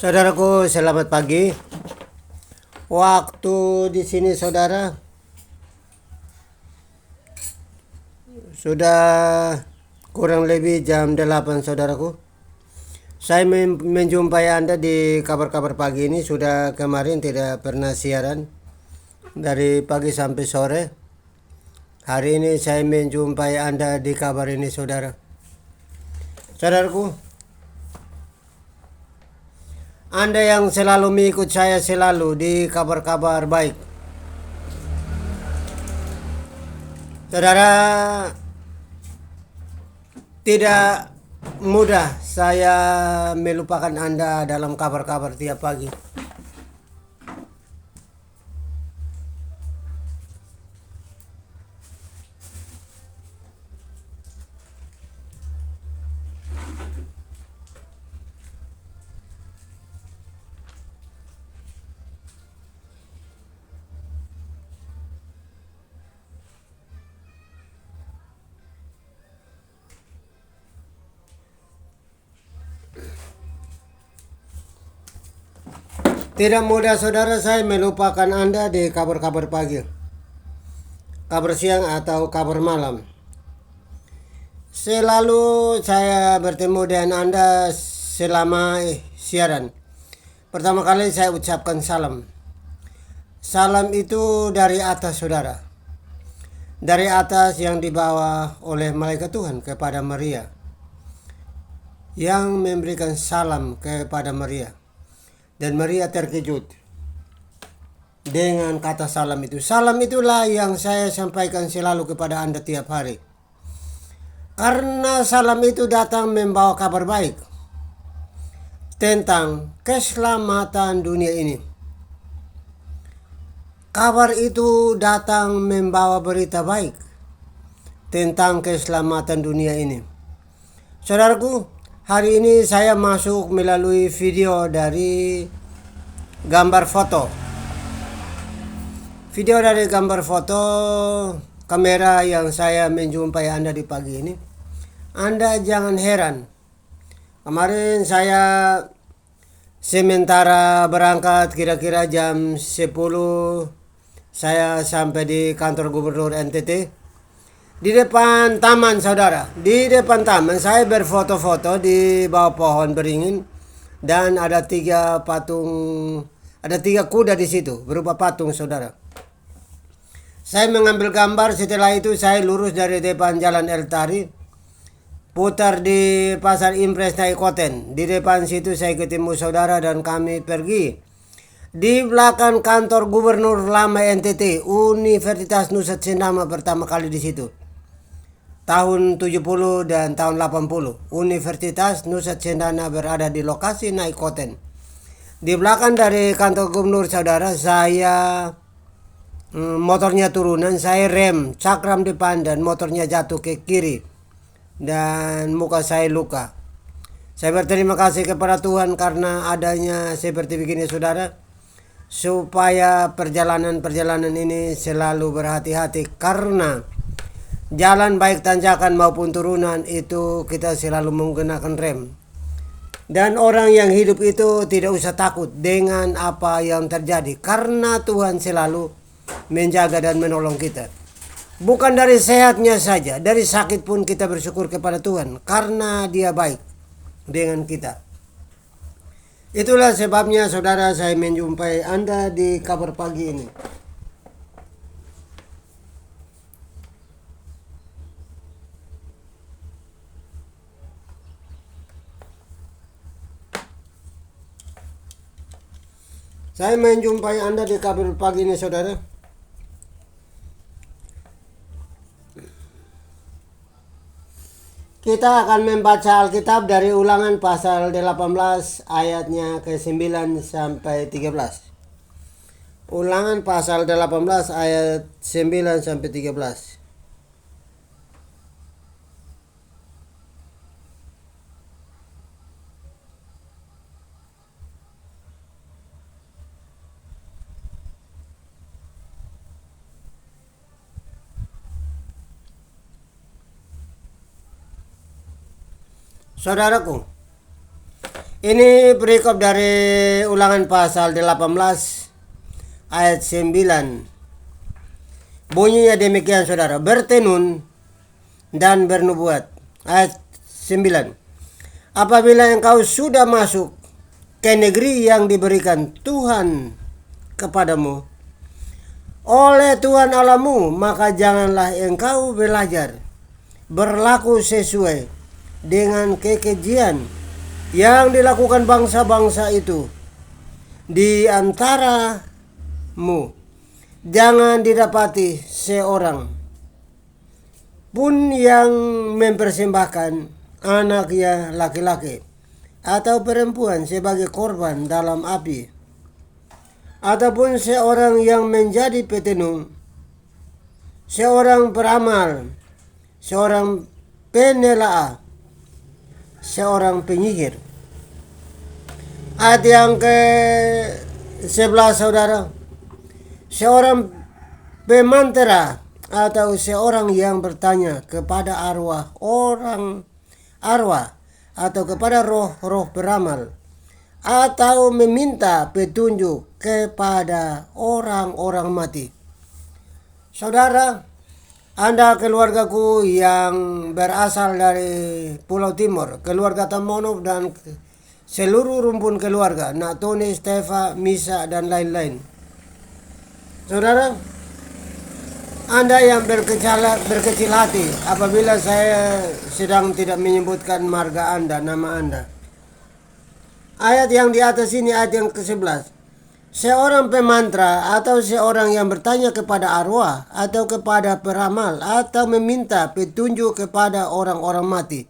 Saudaraku, selamat pagi. Waktu di sini saudara sudah kurang lebih jam 8 saudaraku. Saya menjumpai Anda di kabar-kabar pagi ini. Sudah kemarin tidak pernah siaran dari pagi sampai sore. Hari ini saya menjumpai Anda di kabar ini saudara. Saudaraku, Anda yang selalu mengikut saya selalu di kabar-kabar baik. Saudara, tidak mudah saya melupakan Anda dalam kabar-kabar tiap pagi. Tidak mudah saudara saya melupakan Anda di kabar-kabar pagi, kabar siang atau kabar malam. Selalu saya bertemu dengan Anda selama siaran. Pertama kali saya ucapkan salam. Salam itu dari atas saudara. Dari atas yang dibawa oleh malaikat Tuhan kepada Maria, yang memberikan salam kepada Maria. Dan Maria terkejut dengan kata salam itu. Salam itulah yang saya sampaikan selalu kepada Anda tiap hari. Karena salam itu datang membawa kabar baik tentang keselamatan dunia ini. Kabar itu datang membawa berita baik tentang keselamatan dunia ini. Saudaraku, hari ini saya masuk melalui video dari gambar foto. Video dari gambar foto kamera yang saya menjumpai Anda di pagi ini. Anda jangan heran. Kemarin saya sementara berangkat kira-kira jam 10 saya sampai di kantor gubernur NTT. Di depan taman saudara, di depan taman saya berfoto-foto di bawah pohon beringin dan ada tiga kuda di situ berupa patung saudara. Saya mengambil gambar, setelah itu saya lurus dari depan Jalan Eltari, putar di Pasar Impres naik Koten. Di depan situ saya ketemu saudara dan kami pergi di belakang kantor gubernur lama NTT, Universitas Nusa Cendana pertama kali di situ. Tahun 70 dan tahun 80, Universitas Nusa Cendana berada di lokasi naik Koten. Di belakang dari kantor gubernur saudara, saya motornya turunan, saya rem, cakram depan dan motornya jatuh ke kiri dan muka saya luka. Saya berterima kasih kepada Tuhan karena adanya seperti begini saudara, supaya perjalanan ini selalu berhati-hati karena jalan baik tanjakan maupun turunan itu kita selalu menggunakan rem. Dan orang yang hidup itu tidak usah takut dengan apa yang terjadi karena Tuhan selalu menjaga dan menolong kita. Bukan dari sehatnya saja, dari sakit pun kita bersyukur kepada Tuhan karena Dia baik dengan kita. Itulah sebabnya saudara saya menjumpai Anda di kabar pagi ini. Saya menjumpai Anda di kabar pagi ini saudara. Kita akan membaca Alkitab dari Ulangan pasal 18 ayatnya ke-9 sampai 13. Ulangan pasal 18 ayat 9 sampai 13. Saudaraku, Ini perikop dari Ulangan pasal 18 ayat 9. Bunyinya demikian saudara, bertenun dan bernubuat. Ayat 9. Apabila engkau sudah masuk ke negeri yang diberikan Tuhan kepadamu oleh Tuhan Allahmu, maka janganlah engkau belajar berlaku sesuai dengan kekejian yang dilakukan bangsa-bangsa itu di antaramu. Jangan didapati seorang pun yang mempersembahkan anaknya laki-laki atau perempuan sebagai korban dalam api, ataupun seorang yang menjadi petenung, seorang peramal, seorang penelaah, seorang penyihir. Ayat yang ke-11 saudara, seorang pemantera atau seorang yang bertanya kepada arwah atau kepada roh-roh beramal, atau meminta petunjuk kepada orang-orang mati. Saudara, Anda keluargaku yang berasal dari Pulau Timur, keluarga Tamonov dan seluruh rumpun keluarga, Natoni, Stefa, Misa, dan lain-lain. Saudara, Anda yang berkecil hati apabila saya sedang tidak menyebutkan marga Anda, nama Anda. Ayat yang di atas ini, ayat yang ke-11. Seorang pemantra atau seorang yang bertanya kepada arwah atau kepada peramal atau meminta petunjuk kepada orang-orang mati.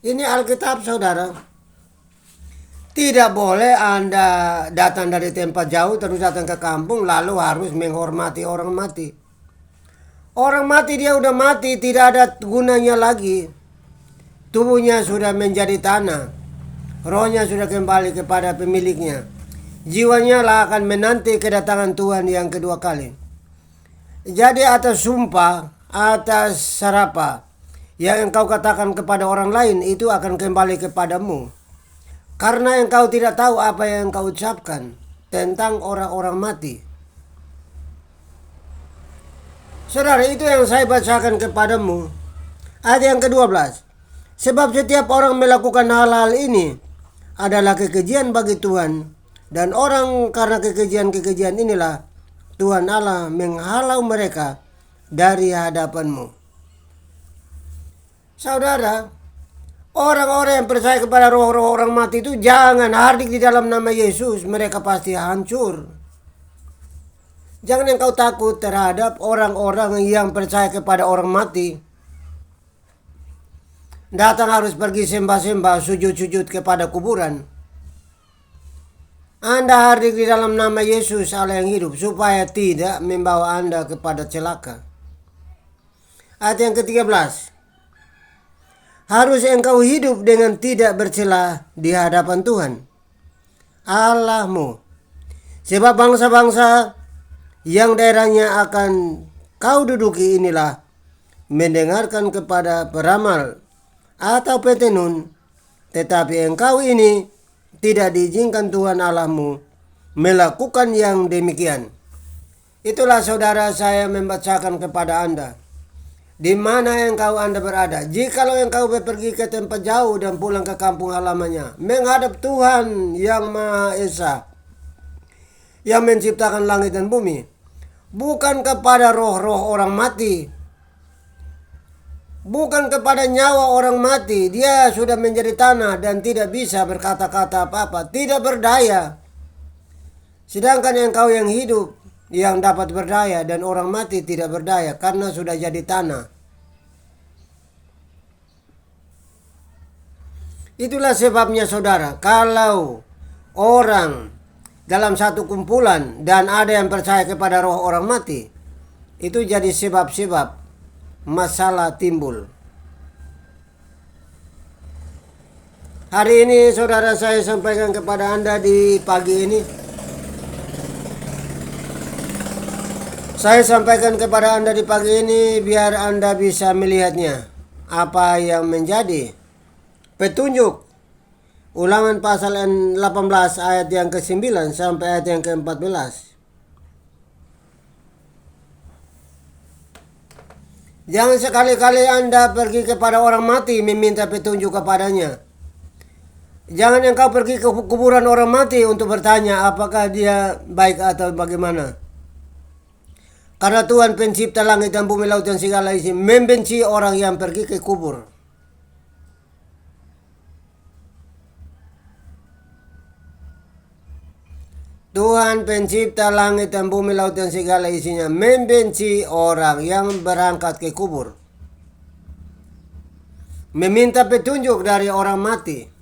Ini Alkitab saudara. Tidak boleh Anda datang dari tempat jauh terus datang ke kampung lalu harus menghormati orang mati. Orang mati dia udah mati, tidak ada gunanya lagi. Tubuhnya sudah menjadi tanah. Rohnya sudah kembali kepada pemiliknya. Jiwanya lah akan menanti kedatangan Tuhan yang kedua kali. Jadi atas sumpah, atas sarapa yang engkau katakan kepada orang lain itu akan kembali kepadamu. Karena engkau tidak tahu apa yang engkau ucapkan tentang orang-orang mati. Saudara, itu yang saya bacakan kepadamu. Ayat yang ke-12. Sebab setiap orang melakukan hal-hal ini adalah kekejian bagi Tuhan, dan orang karena kekejian-kekejian inilah Tuhan Allah menghalau mereka dari hadapanmu. Saudara, orang-orang yang percaya kepada roh-roh orang mati itu jangan hardik di dalam nama Yesus, mereka pasti hancur. Jangan engkau takut terhadap orang-orang yang percaya kepada orang mati. Datang harus pergi sembah-sembah, sujud-sujud kepada kuburan. Anda hardik di dalam nama Yesus Allah yang hidup supaya tidak membawa Anda kepada celaka. Ayat yang ke-13. Harus engkau hidup dengan tidak bercela di hadapan Tuhan Allahmu. Sebab bangsa-bangsa yang daerahnya akan kau duduki inilah mendengarkan kepada peramal atau petenun, tetapi engkau ini tidak diizinkan Tuhan Allahmu melakukan yang demikian. Itulah saudara saya membacakan kepada Anda. Di mana engkau Anda berada. Jikalau engkau pergi ke tempat jauh dan pulang ke kampung halamannya, menghadap Tuhan yang Maha Esa, yang menciptakan langit dan bumi, bukan kepada roh-roh orang mati, bukan kepada nyawa orang mati. Dia sudah menjadi tanah dan tidak bisa berkata-kata apa-apa, tidak berdaya. Sedangkan engkau yang hidup, yang dapat berdaya, dan orang mati tidak berdaya karena sudah jadi tanah. Itulah sebabnya saudara, kalau orang dalam satu kumpulan dan ada yang percaya kepada roh orang mati, itu jadi sebab-sebab masalah timbul. Hari ini saudara saya sampaikan kepada Anda di pagi ini. Saya sampaikan kepada Anda di pagi ini biar Anda bisa melihatnya. Apa yang menjadi petunjuk Ulangan pasal 18 ayat yang ke-9 sampai ayat yang ke-14. Jangan sekali-kali Anda pergi kepada orang mati meminta petunjuk kepadanya. Jangan engkau pergi ke kuburan orang mati untuk bertanya apakah dia baik atau bagaimana. Karena Tuhan pencipta langit dan bumi, laut dan segala isi membenci orang yang pergi ke kubur. Tuhan pencipta langit dan bumi, laut dan segala isinya membenci orang yang berangkat ke kubur, meminta petunjuk dari orang mati.